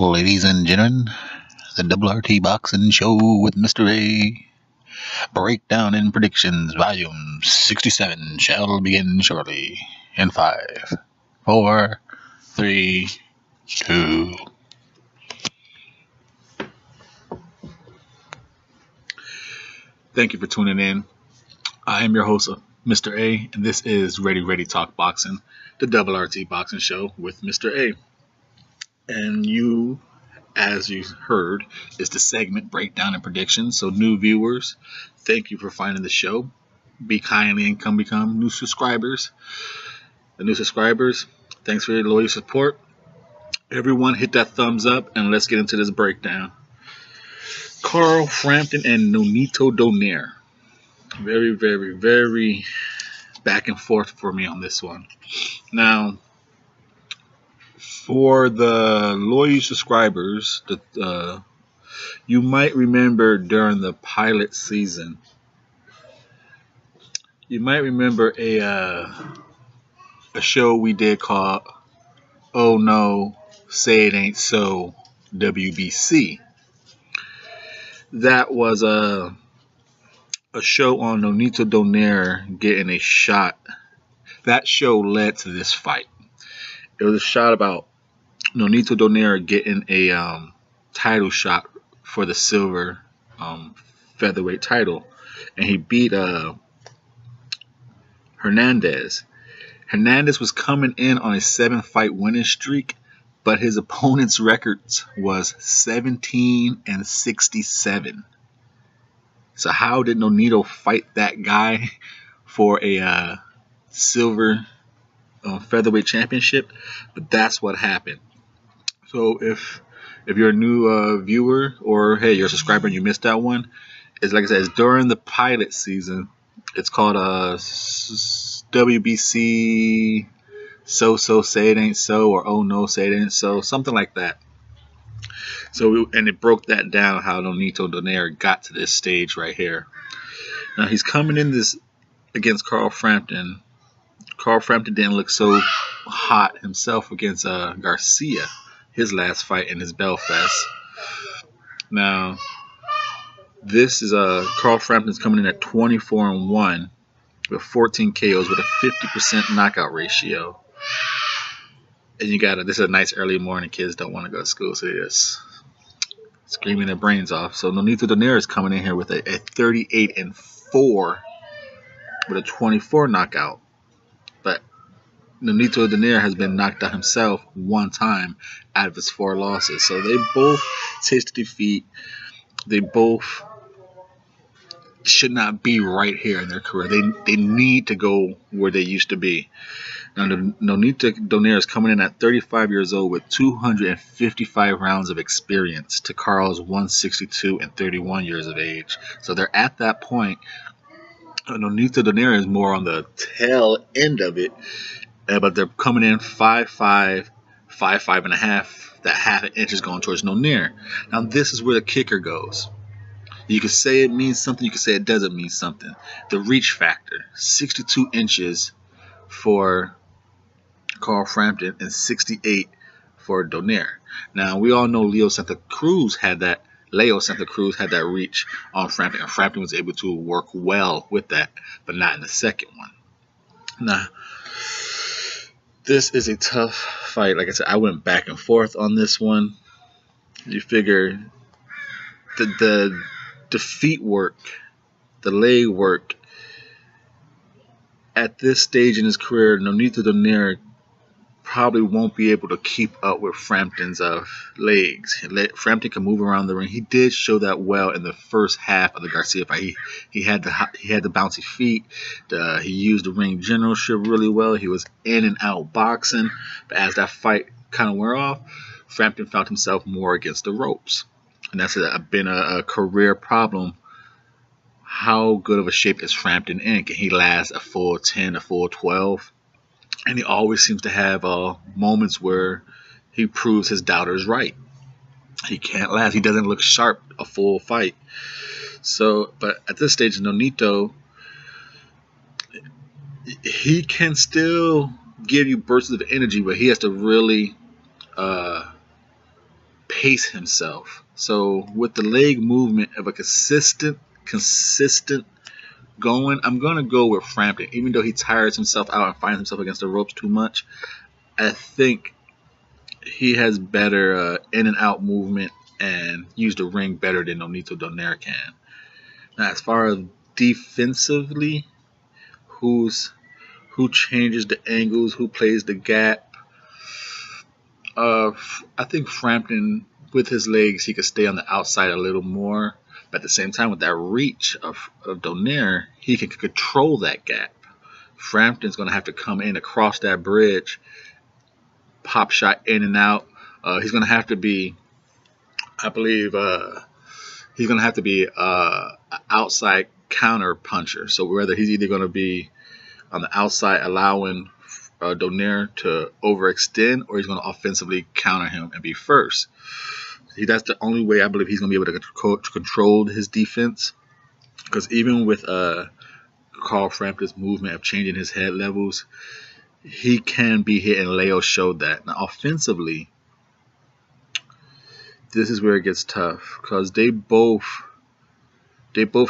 Ladies and gentlemen, the RT Boxing Show with Mr.A. Breakdown and Predictions, Volume 67, shall begin shortly. In 5, 4, 3, 2. Thank you for tuning in. I am your host, Mr.A., and this is Ready Talk Boxing, the RT Boxing Show with Mr.A. And you, as you heard, is the segment Breakdown and Predictions. So new viewers, thank you for finding the show. Be kindly and become new subscribers. The new subscribers, thanks for your loyal support. Everyone hit that thumbs up and let's get into this breakdown. Carl Frampton and Nonito Donaire. Very back and forth for me on this one. Now, for the loyal subscribers, you might remember during the pilot season, you might remember a show we did called "Oh No, Say It Ain't So" WBC. That was a show on Nonito Donaire getting a shot. That show led to this fight. It was a shot about Nonito Donaire getting a title shot for the silver featherweight title, and he beat Hernandez. Hernandez was coming in on a 7-fight winning streak, but his opponent's records was 17-67. So how did Nonito fight that guy for a silver featherweight championship? But that's what happened. So if you're a new viewer, or hey, you're a subscriber and you missed that one, it's like I said, it's during the pilot season. It's called WBC So Say It Ain't So, or Oh No, Say It Ain't So, something like that. So and it broke that down how Nonito Donaire got to this stage right here. Now he's coming in this against Carl Frampton. Carl Frampton didn't look so hot himself against Garcia, his last fight in his Belfast. Now this is Carl Frampton's coming in at 24-1 with 14 KOs with a 50% knockout ratio. And this is a nice early morning. Kids don't want to go to school, so they're just screaming their brains off. So Nonito Donaire is coming in here with a 38-4 with a 24 knockout. But Nonito Donaire has been knocked out himself one time out of his 4 losses. So they both taste defeat. They both should not be right here in their career. They need to go where they used to be. Now, Nonito Donaire is coming in at 35 years old with 255 rounds of experience to Carl's 162 and 31 years of age. So they're at that point. Nonito Donaire is more on the tail end of it, but they're coming in 5'5", 5'5.5". That half an inch is going towards Donaire. Now, this is where the kicker goes. You can say it means something, you can say it doesn't mean something. The reach factor, 62 inches for Carl Frampton and 68 for Donaire. Now, we all know Leo Santa Cruz had that reach on Frampton, and Frampton was able to work well with that, but not in the second one. Now, this is a tough fight. Like I said, I went back and forth on this one. You figure the feet work, the leg work, at this stage in his career, Nonito Donaire probably won't be able to keep up with Frampton's legs. Frampton can move around the ring. He did show that well in the first half of the Garcia fight. He had the bouncy feet. He used the ring generalship really well. He was in and out boxing. But as that fight kind of wore off, Frampton found himself more against the ropes. And that's been a career problem. How good of a shape is Frampton in? Can he last a full 10, a full 12? And he always seems to have moments where he proves his doubters right. He can't last. He doesn't look sharp a full fight. So, but at this stage, Nonito, he can still give you bursts of energy, but he has to really pace himself. So with the leg movement of a consistent going, I'm gonna go with Frampton. Even though he tires himself out and finds himself against the ropes too much, I think he has better in and out movement and use the ring better than Nonito Donaire can. Now, as far as defensively, who changes the angles, who plays the gap? I think Frampton, with his legs, he could stay on the outside a little more. But at the same time, with that reach of Donaire, he can control that gap. Frampton's going to have to come in across that bridge, pop shot in and out. He's going to have to be, I believe, he's going to have to be an outside counter puncher. So whether he's either going to be on the outside allowing Donaire to overextend, or he's going to offensively counter him and be first. That's the only way I believe he's going to be able to control his defense. Because even with Carl Frampton's movement of changing his head levels, he can be hit, and Leo showed that. Now offensively, this is where it gets tough, because they both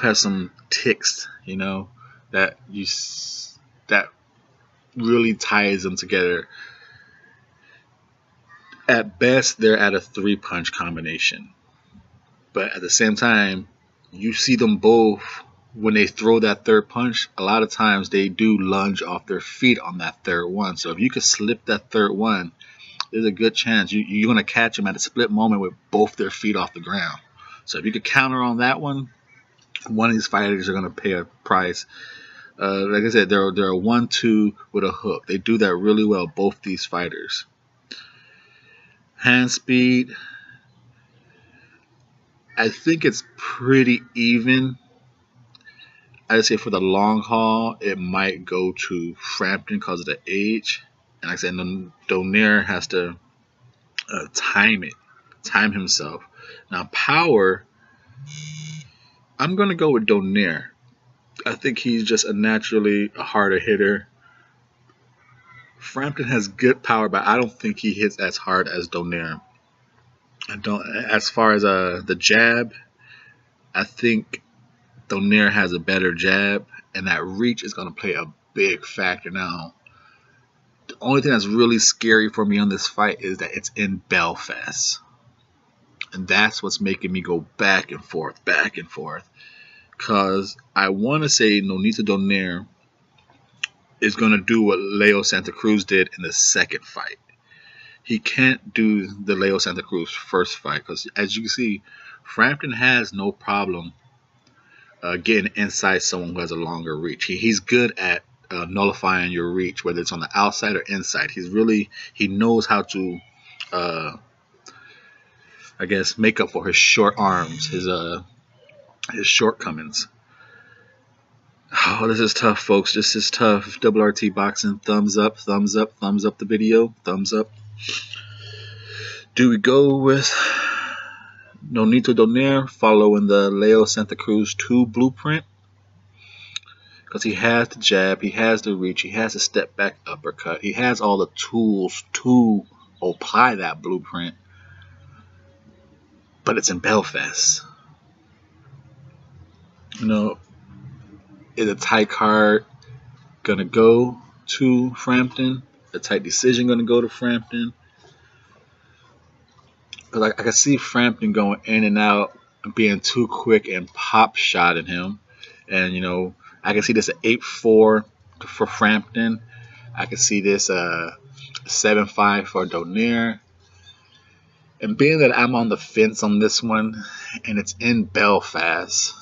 have some ticks, you know, that really ties them together. At best, they're at a 3-punch combination, but at the same time, you see them both when they throw that third punch. A lot of times they do lunge off their feet on that third one. So if you could slip that third one, there's a good chance you're going to catch them at a split moment with both their feet off the ground. So if you could counter on that one of these fighters are going to pay a price. Like I said, they're a 1-2 with a hook. They do that really well, both these fighters. Hand speed, I think it's pretty even. I'd say for the long haul, it might go to Frampton because of the age. And like I said, Donaire has to time himself. Now power, I'm going to go with Donaire. I think he's just naturally a harder hitter. Frampton has good power, but I don't think he hits as hard as Donaire. As far as the jab, I think Donaire has a better jab, and that reach is going to play a big factor. Now, the only thing that's really scary for me on this fight is that it's in Belfast, and that's what's making me go back and forth. Because I want to say Nonito Donaire is going to do what Leo Santa Cruz did in the second fight. He can't do the Leo Santa Cruz first fight, because as you can see, Frampton has no problem getting inside someone who has a longer reach. He's good at nullifying your reach, whether it's on the outside or inside. He knows how to, I guess, make up for his short arms, his shortcomings. Oh, this is tough, folks. This is tough. Double RT Boxing, thumbs up the video, thumbs up. Do we go with Nonito Donaire following the Leo Santa Cruz 2 blueprint? Because he has the jab, he has the reach, he has the step back uppercut, he has all the tools to apply that blueprint. But it's in Belfast. You know, is a tight card gonna go to Frampton? A tight decision gonna go to Frampton? Because I can see Frampton going in and out, being too quick and pop shotting him. And, you know, I can see this at 8-4 for Frampton. I can see this 7-5 for Donaire. And being that I'm on the fence on this one, and it's in Belfast,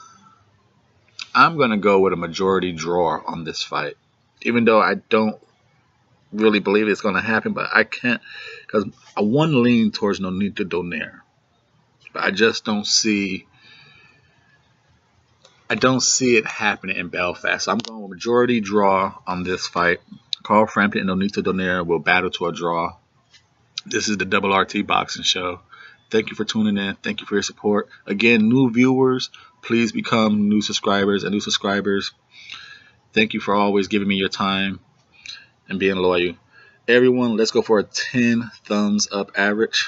I'm going to go with a majority draw on this fight. Even though I don't really believe it's going to happen, but I can't, because I want to lean towards Nonito Donaire, but I just don't see it happening in Belfast. So I'm going with majority draw on this fight. Carl Frampton and Nonito Donaire will battle to a draw. This is the Double RT Boxing Show. Thank you for tuning in. Thank you for your support. Again, new viewers, please become new subscribers and new subscribers. Thank you for always giving me your time and being loyal. Everyone, let's go for a 10 thumbs up average.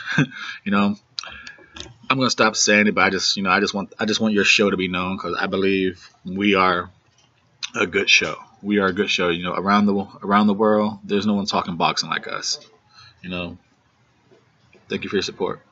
You know, I'm gonna stop saying it, but I just want your show to be known because I believe we are a good show. We are a good show. Around the world, there's no one talking boxing like us. You know. Thank you for your support.